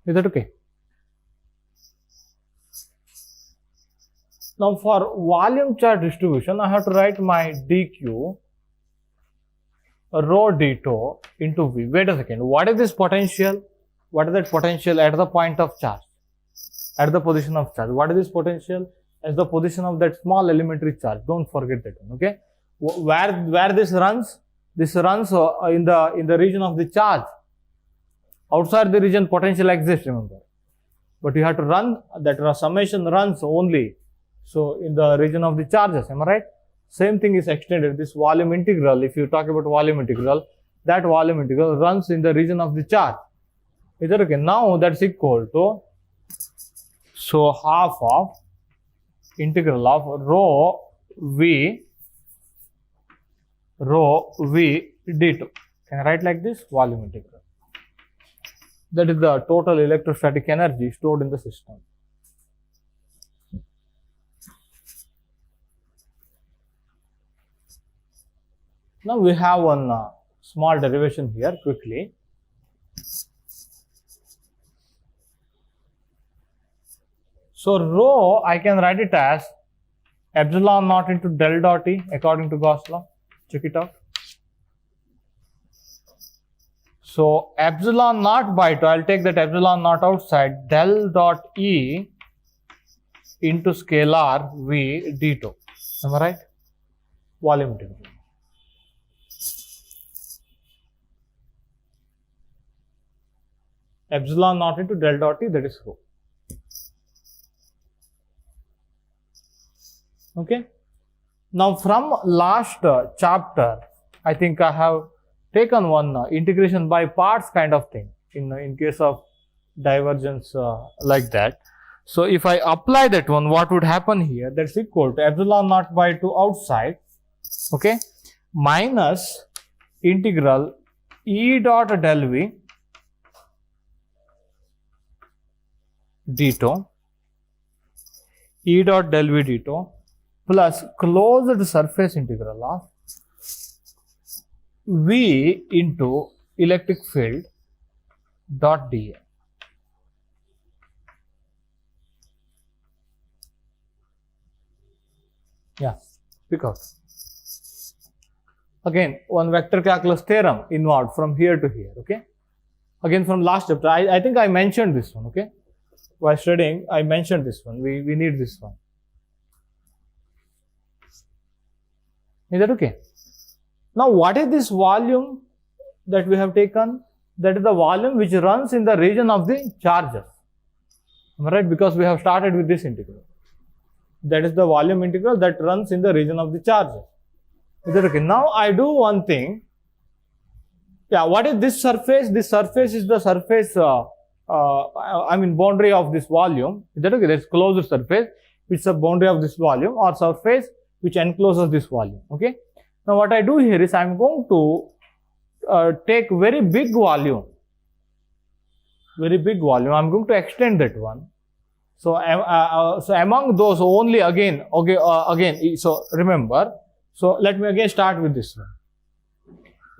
Is that okay? Now for volume charge distribution, I have to write my dq rho d tau into v. Wait a second. What is this potential? What is that potential at the point of charge? At the position of charge. What is this potential? At the position of that small elementary charge. Don't forget that one. Okay. Where this runs? This runs in the region of the charge. Outside the region, potential exists. Remember, but you have to run that summation runs only. So in the region of the charges. Am I right? Same thing is extended. This volume integral. If you talk about volume integral, that volume integral runs in the region of the charge. Is that okay? Now that's equal to, so half of integral of rho v d2. Can I write like this? Volume integral. That is the total electrostatic energy stored in the system. Now we have one small derivation here quickly. So rho, I can write it as epsilon naught into del dot E according to Gauss law. Check it out. So epsilon naught by 2, I'll take that epsilon naught outside, del dot E into scalar V d2. Am I right? Volume integral. Epsilon naught into del dot E, that is rho. Okay. Now from last chapter, I think I have taken one integration by parts kind of thing in case of divergence like that. So if I apply that one, what would happen here? That's equal to epsilon naught by 2 outside, okay, minus integral E dot del V d2, E dot del V d2 plus closed surface integral of V into electric field dot dA. Yeah, pick out. Again, one vector calculus theorem involved from here to here, okay? Again, from last chapter, I think I mentioned this one, okay? While studying, I mentioned this one. We need this one. Is that okay? Now, what is this volume that we have taken? That is the volume which runs in the region of the charges. Am I right? Because we have started with this integral. That is the volume integral that runs in the region of the charges. Is that okay? Now, I do one thing. Yeah, what is this surface? This surface is the surface, boundary of this volume. Is that okay? That's closed surface, which is the boundary of this volume, or surface which encloses this volume. Okay. Now, what I do here is I am going to take very big volume. Very big volume. I am going to extend that one. So, so among those only again, okay, so remember. So, let me again start with this one.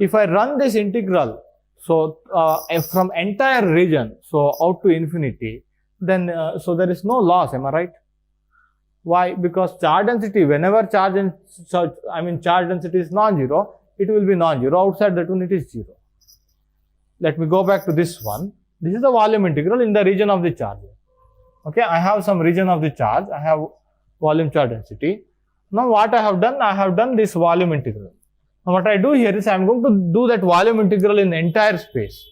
If I run this integral, so from entire region, so out to infinity, then so there is no loss. Am I right? Why? Because charge density, whenever charge density is non-zero, it will be non-zero. Outside that one, it is zero. Let me go back to this one. This is the volume integral in the region of the charge. Okay, I have some region of the charge. I have volume charge density. Now, what I have done? I have done this volume integral. Now, what I do here is I am going to do that volume integral in the entire space,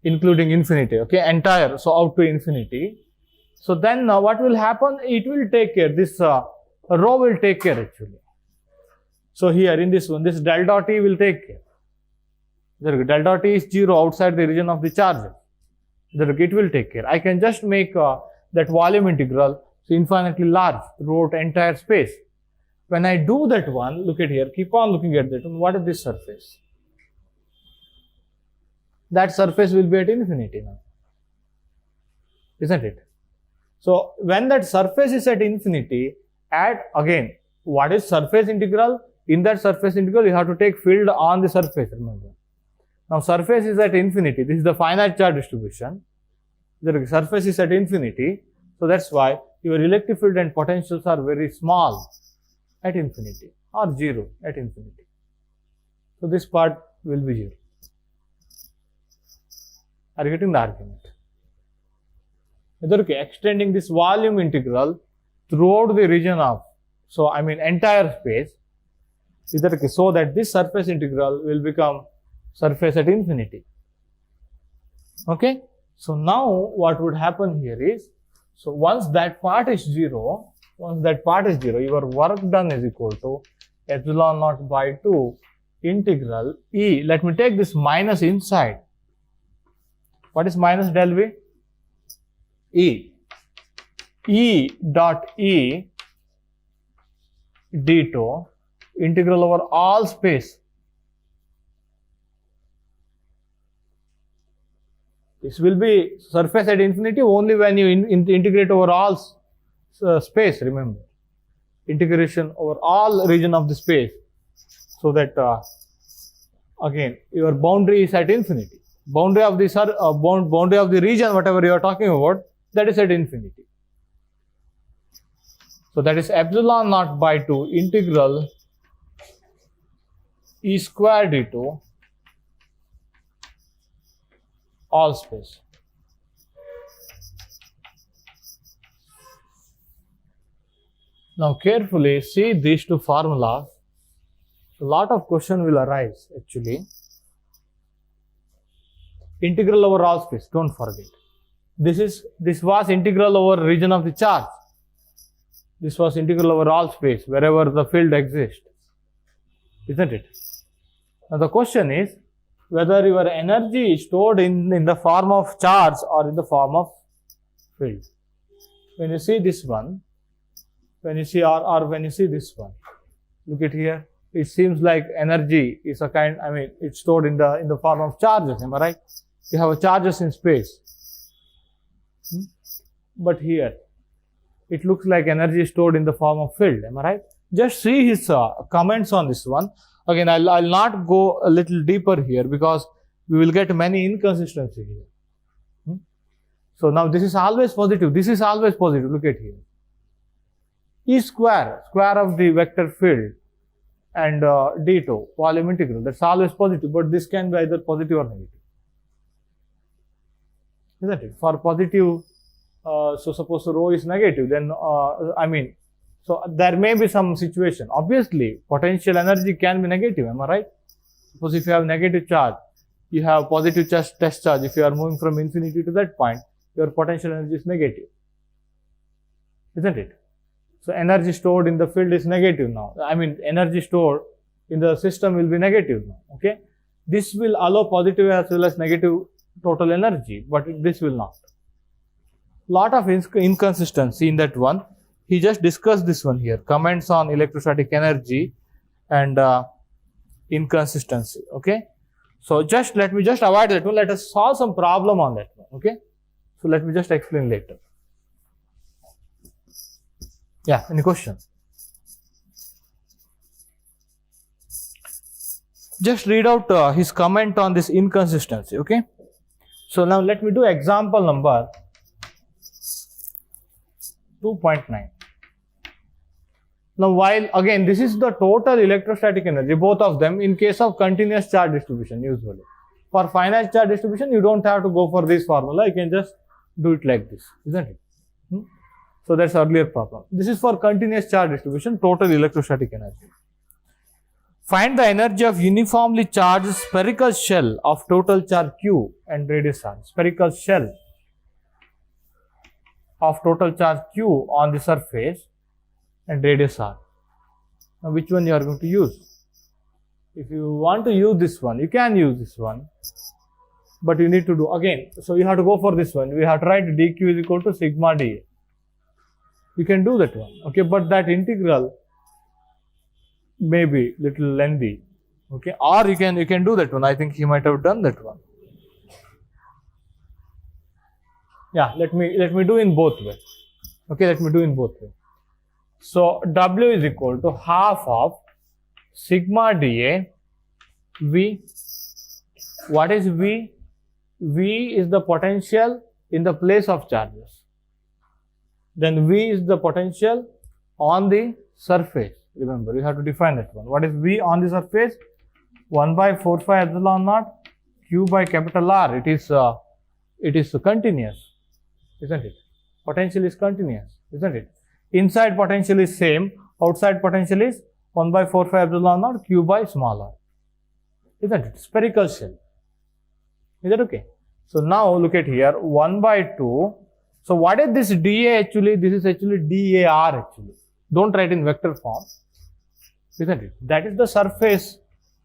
including infinity. Okay, entire. So out to infinity. So then what will happen? It will take care. This rho will take care actually. So here in this one, this del dot E will take care. Del dot E is 0 outside the region of the charge. It will take care. I can just make that volume integral so infinitely large throughout entire space. When I do that one, look at here, keep on looking at that one. What is this surface? That surface will be at infinity now. Isn't it? So, when that surface is at infinity, again, what is surface integral? In that surface integral, you have to take field on the surface, remember. Now, surface is at infinity. This is the finite charge distribution. The surface is at infinity, so that's why your electric field and potentials are very small at infinity or 0 at infinity. So this part will be 0. Are you getting the argument? Extending this volume integral throughout the region of, so I mean entire space, so that this surface integral will become surface at infinity. Okay, so now what would happen here is, so once that part is 0, your work done is equal to epsilon naught by 2 integral E. Let me take this minus inside. What is minus del V? E. E dot E d2 integral over all space. This will be surface at infinity only when you integrate over all space, remember. Integration over all region of the space. So that again your boundary is at infinity. Boundary of the boundary of the region, whatever you are talking about, that is at infinity. So that is epsilon naught by 2 integral E square d2 all space. Now carefully see these two formulas. A lot of question will arise actually. Integral over all space, don't forget. This was integral over region of the charge. This was integral over all space, wherever the field exists. Isn't it? Now the question is whether your energy is stored in the form of charge or in the form of field. When you see this one, when you see when you see this one, look at here. It seems like energy is a kind, I mean, it's stored in the form of charges, am I right? You have charges in space. But here, it looks like energy is stored in the form of field, am I right? Just see his comments on this one. Again, I'll not go a little deeper here because we will get many inconsistencies here. So now this is always positive. This is always positive. Look at here. E square of the vector field and d2 volume integral. That's always positive, but this can be either positive or negative. Isn't it? For positive, so suppose rho is negative, then so there may be some situation. Obviously, potential energy can be negative, am I right? Suppose if you have negative charge, you have positive test charge. If you are moving from infinity to that point, your potential energy is negative. Isn't it? So energy stored in the field is negative now. I mean, energy stored in the system will be negative now. Okay? This will allow positive as well as negative total energy, but this will not. Lot of inconsistency in that one. He just discussed this one here. Comments on electrostatic energy and inconsistency. Okay? So let me just avoid that one. Let us solve some problem on that one. Okay? So let me just explain later. Yeah, any question? Just read out his comment on this inconsistency. Okay? So now let me do example number 2.9. Now while again this is the total electrostatic energy, both of them in case of continuous charge distribution usually. For finite charge distribution, you don't have to go for this formula, you can just do it like this, isn't it? So that's earlier problem. This is for continuous charge distribution, total electrostatic energy. Find the energy of uniformly charged spherical shell of total charge Q and radius r. Spherical shell of total charge Q on the surface and radius r. Now which one you are going to use? If you want to use this one, you can use this one, but you need to do again. So you have to go for this one. We have to write dq is equal to sigma dA. You can do that one, okay, but that integral may be little lengthy, okay, or you can do that one. I think he might have done that one. Yeah, let me do in both ways. Okay, let me do in both ways. So W is equal to half of sigma dA V. What is V? V is the potential in the place of charges. Then V is the potential on the surface. Remember, you have to define that one. What is V on the surface? 1 by 4 pi epsilon naught Q by capital R. It is continuous, isn't it? Potential is continuous, isn't it? Inside potential is same. Outside potential is 1 by 4 pi epsilon naught Q by small r. Isn't it? Spherical shell. Is that okay? So now look at here, 1 by 2. So what is this dA actually? This is actually dAr actually. Don't write in vector form. Isn't it? That is the surface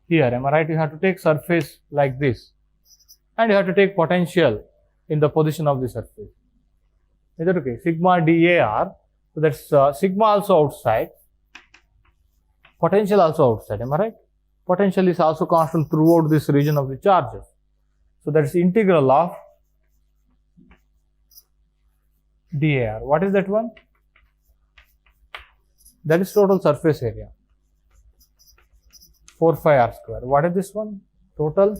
here. Am I right? You have to take surface like this. And you have to take potential in the position of the surface. Is that okay? Sigma dAr. So that's sigma also outside. Potential also outside. Am I right? Potential is also constant throughout this region of the charges. So that's integral of dAr. What is that one? That is total surface area. 4 pi r square. What is this one? Total?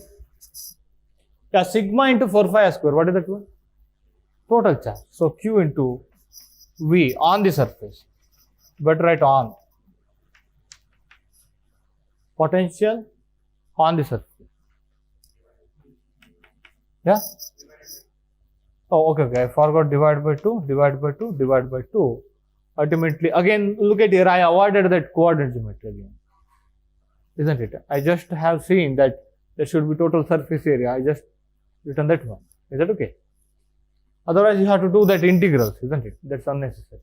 Yeah, sigma into 4 pi r square. What is that one? Total charge. So Q into V on the surface. Better write on. Potential on the surface. Yeah? Oh, okay. I forgot divide by 2, divide by 2, divide by 2. Ultimately, again, look at here. I avoided that coordinate geometry again. Isn't it? I just have seen that there should be total surface area. I just written that one. Is that okay? Otherwise, you have to do that integrals, isn't it? That's unnecessary.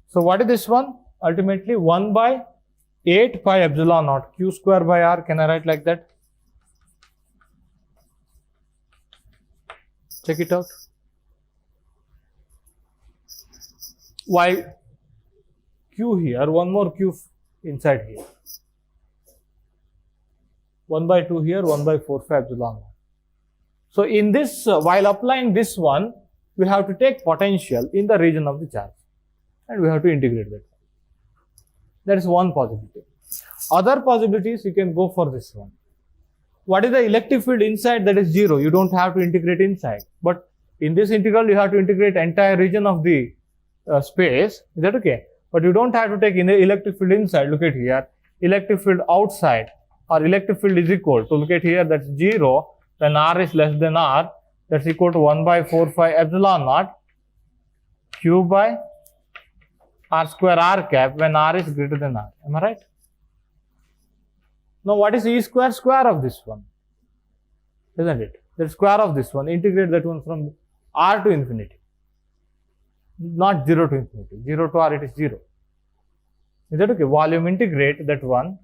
So, what is this one? Ultimately, 1 by 8 pi epsilon naught Q square by R. Can I write like that? Check it out. Why Q here? One more Q inside here. 1 by 2 here, 1 by 4 pi epsilon naught. So, in this, while applying this one, we have to take potential in the region of the charge and we have to integrate that. That is one possibility. Other possibilities, you can go for this one. What is the electric field inside? That is 0. You don't have to integrate inside. But in this integral, you have to integrate entire region of the space. Is that okay? But you don't have to take in the electric field inside. Look at here. Electric field outside or electric field is equal to, look at here, that's 0. When R is less than R, that's equal to 1 by 4 pi epsilon naught Q by R square R cap when R is greater than R. Am I right? Now, what is E square of this one? Isn't it? The square of this one. Integrate that one from R to infinity. Not 0 to infinity. 0 to R, it is 0. Is that okay? Volume integrate that one.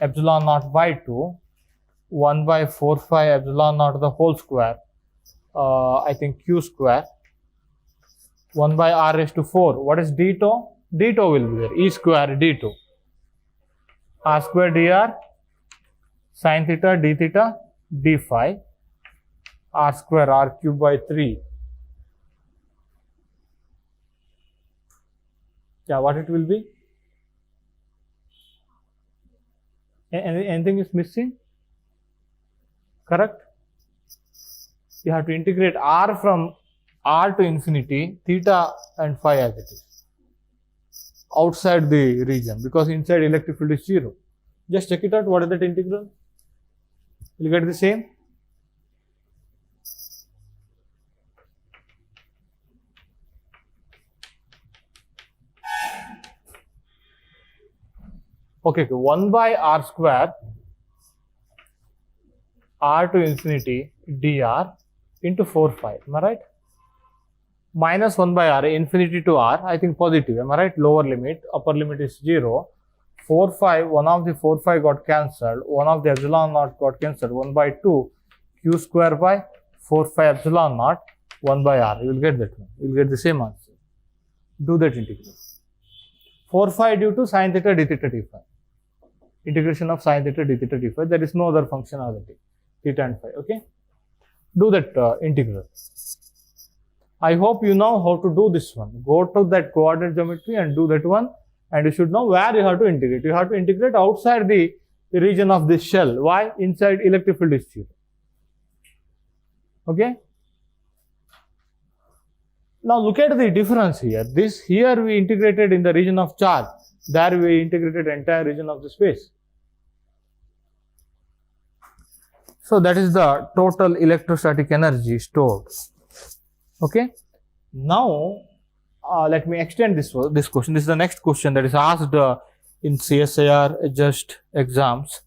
Epsilon naught by 2. 1 by 4 pi epsilon naught the whole square. I think Q square. 1 by R raised to 4. What is d tau? D tau will be there. E square d2. R square dr sin theta d theta d phi R square R cube by 3. Yeah, what it will be? Anything is missing? Correct? You have to integrate R from R to infinity, theta and phi as it is. Outside the region, because inside electric field is 0. Just check it out. What is that integral? You'll get the same. Okay, 1 by R square R to infinity dr into 4 pi. Am I right? Minus 1 by R, infinity to R, I think positive. Am I right? Lower limit, upper limit is 0. 4 pi, one of the 4 pi got cancelled. One of the epsilon naught got cancelled. 1 by 2 Q square by 4 pi epsilon naught 1 by R. You will get that one. You will get the same answer. Do that integral. 4 pi due to sin theta d theta d phi. Integration of sin theta d theta d phi. There is no other functionality. Theta and phi. Okay. Do that integral. I hope you know how to do this one. Go to that coordinate geometry and do that one. And you should know where you have to integrate. You have to integrate outside the region of this shell. Why? Inside electric field is 0. Okay. Now look at the difference here. This here we integrated in the region of charge. There we integrated entire region of the space. So that is the total electrostatic energy stored. Okay. Now let me extend this question. This is the next question that is asked in CSIR just exams.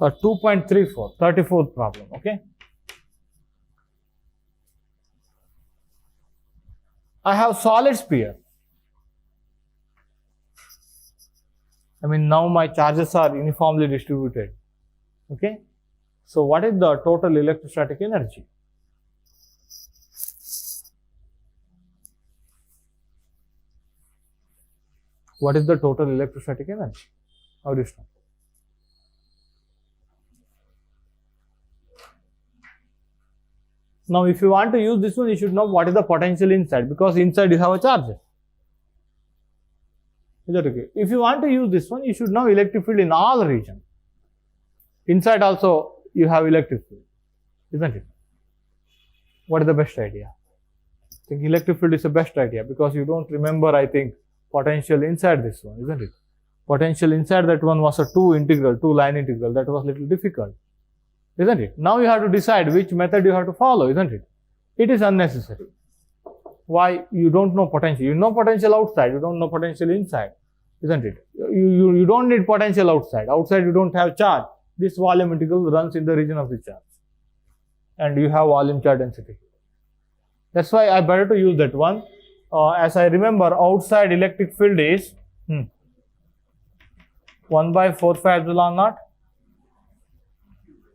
2.34, 34th problem. Okay. I have solid sphere. I mean, now my charges are uniformly distributed. Okay. So what is the total electrostatic energy? What is the total electrostatic energy? How do you start? Now, if you want to use this one, you should know what is the potential inside, because inside you have a charge. Is that okay? If you want to use this one, you should know electric field in all regions. Inside also you have electric field, isn't it? What is the best idea? I think electric field is the best idea, because you don't remember, I think, potential inside this one, isn't it? Potential inside that one was a two line integral. That was a little difficult, isn't it? Now you have to decide which method you have to follow, isn't it? It is unnecessary. Why? You don't know potential. You know potential outside, you don't know potential inside, isn't it? You don't need potential outside. Outside you don't have charge. This volume integral runs in the region of the charge. And you have volume charge density. That's why I better to use that one. As I remember, outside electric field is 1 by 4 pi epsilon naught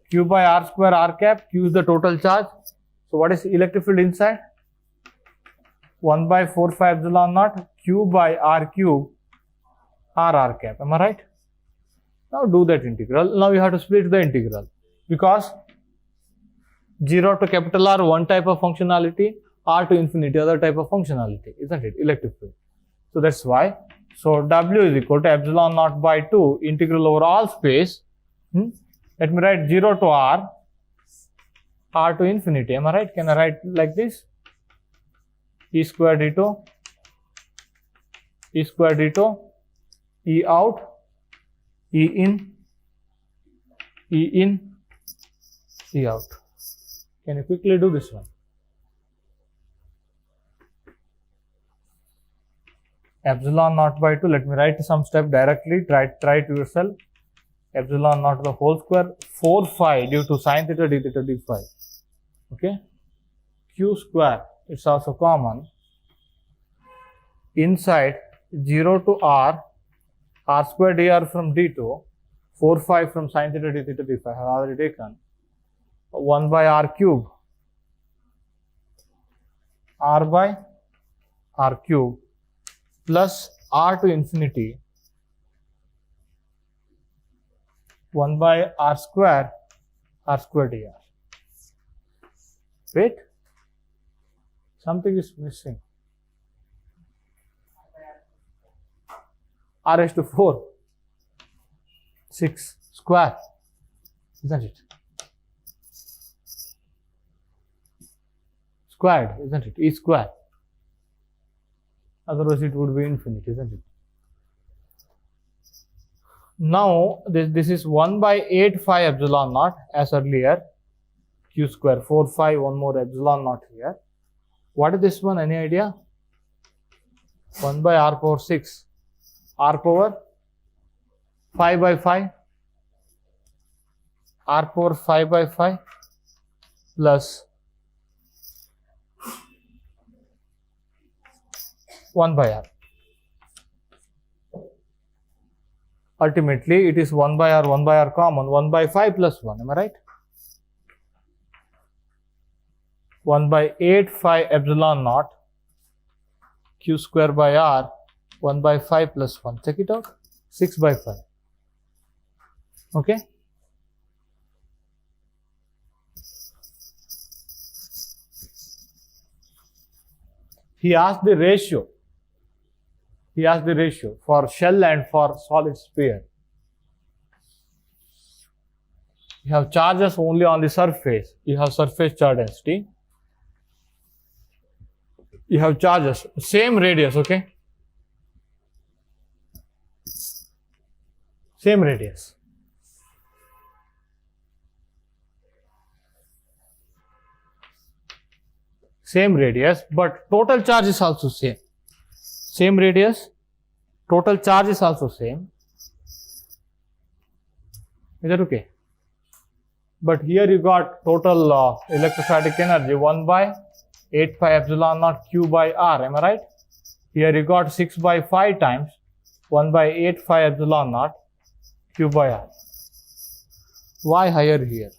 q by r square r cap. Q is the total charge. So what is electric field inside? 1 by 4 pi epsilon naught q by r cube r cap. Am I right? Now do that integral. Now you have to split the integral, because 0 to capital R one type of functionality, R to infinity other type of functionality, isn't it? Electric field. So that's why. So W is equal to epsilon naught by 2 integral over all space. Let me write 0 to R, R to infinity. Am I right? Can I write like this? E square d2, E square d2, E out, E in, E in, E out. Can you quickly do this one? Epsilon naught by 2, let me write some step directly, try it yourself. Epsilon naught to the whole square, 4 phi due to sine theta d theta d phi. Okay. Q square, it's also common. Inside 0 to R, R square dr from d2, 4 phi from sine theta d theta d phi, I have already taken. 1 by R cube, R by R cube, plus R to infinity 1 by R square dr. Wait, something is missing. R raised to 4, 6 square, isn't it? Squared, isn't it? E square. Otherwise it would be infinite, isn't it? Now this is 1 by 8 phi epsilon naught as earlier, q square, 4 phi, one more epsilon naught here. What is this one? Any idea? 1 by r power 6, r power 5 by 5, r power 5 by 5 plus 1 by r. Ultimately, it is 1 by r common, 1 by 5 plus 1, am I right? 1 by 8 phi epsilon naught q square by r, 1 by 5 plus 1. Check it out, 6 by 5. Okay. He asked the ratio. He asked the ratio for shell and for solid sphere. You have charges only on the surface. You have surface charge density. you have charges, same radius, okay? Same radius. Same radius, but total charge is also same. Same radius, total charge is also same. Is that okay? But here you got total electrostatic energy 1 by 8 pi epsilon naught Q by R, am I right? Here you got 6 by 5 times 1 by 8 pi epsilon naught Q by R. Why higher here?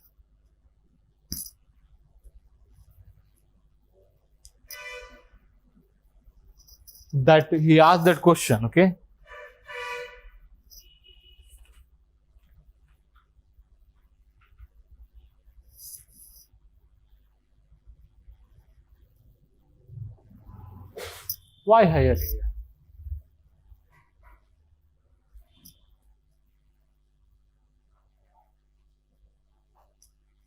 That he asked that question, okay? Why higher here?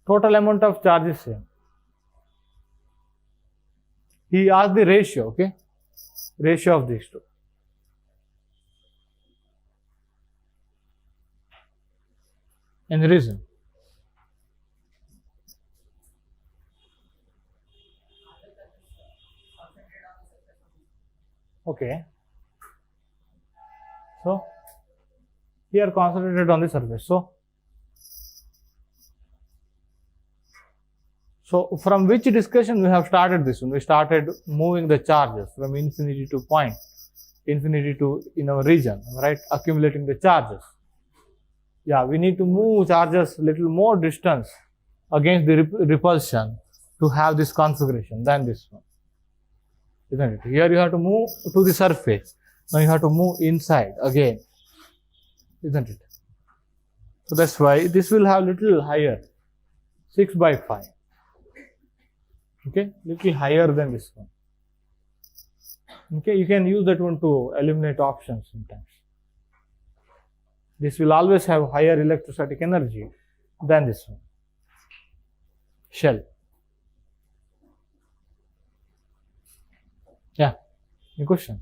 Total amount of charge is same. He asked the ratio, okay? Ratio of these two. And the reason? Okay. So, here concentrated on the surface. So from which discussion we have started this one? We started moving the charges from infinity to point, infinity to region, right? Accumulating the charges. Yeah, we need to move charges little more distance against the repulsion to have this configuration than this one. Isn't it? Here you have to move to the surface. Now you have to move inside again. Isn't it? So that's why this will have little higher, 6 by 5. Okay, little higher than this one. Okay, you can use that one to eliminate options sometimes. This will always have higher electrostatic energy than this one. Shell. Yeah, any question?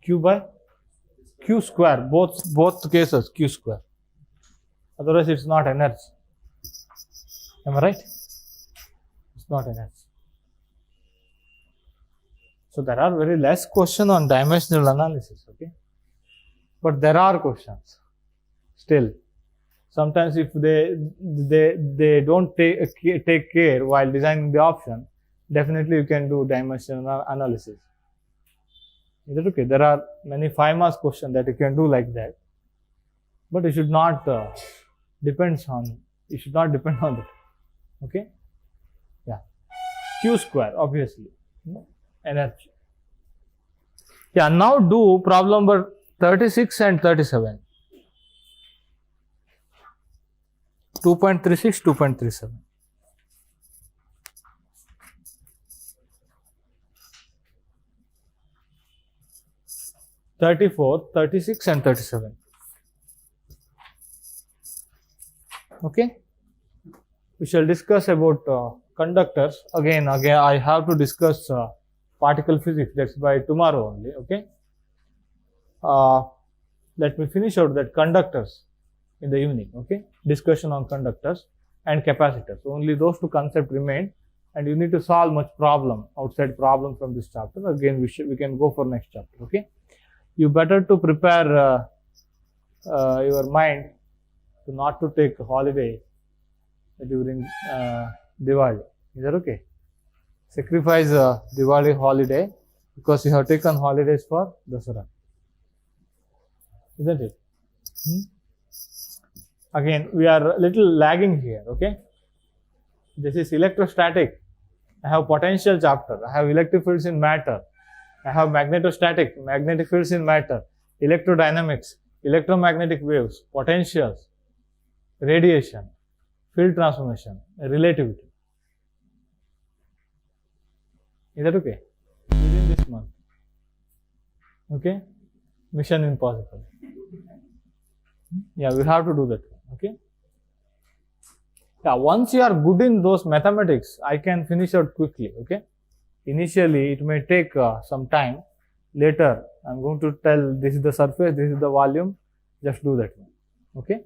Q by Q square, both cases Q square. Otherwise it's not energy. Am I right? It's not energy. So there are very less questions on dimensional analysis, okay? But there are questions still. Sometimes if they don't take care while designing the option, definitely you can do dimensional analysis. Is that okay? There are many 5 marks questions that you can do like that, but you should not depend on it. Okay? Yeah. Q square, obviously. Energy. Yeah. Now do problem number 36 and 37. 2.36, 2.37. (34), 36 and 37. Okay, we shall discuss about conductors. Again, I have to discuss particle physics. That's by tomorrow only. Okay. Let me finish out that conductors in the evening. Okay, discussion on conductors and capacitors. Only those two concepts remain, and you need to solve much problem, outside problem from this chapter. Again, we can go for next chapter. Okay. You better to prepare your mind to not to take a holiday during Diwali. Is that okay? Sacrifice Diwali holiday because you have taken holidays for Dasara. Isn't it? Again, we are a little lagging here. Okay. This is electrostatic. I have potential chapter. I have electric fields in matter. I have magnetostatic, magnetic fields in matter, electrodynamics, electromagnetic waves, potentials, radiation, field transformation, relativity. Is that okay? Within this month. Okay? Mission impossible. Yeah, we have to do that. Okay. Yeah, once you are good in those mathematics, I can finish out quickly. Okay. Initially, it may take some time. Later, I'm going to tell this is the surface, this is the volume. Just do that one. Okay.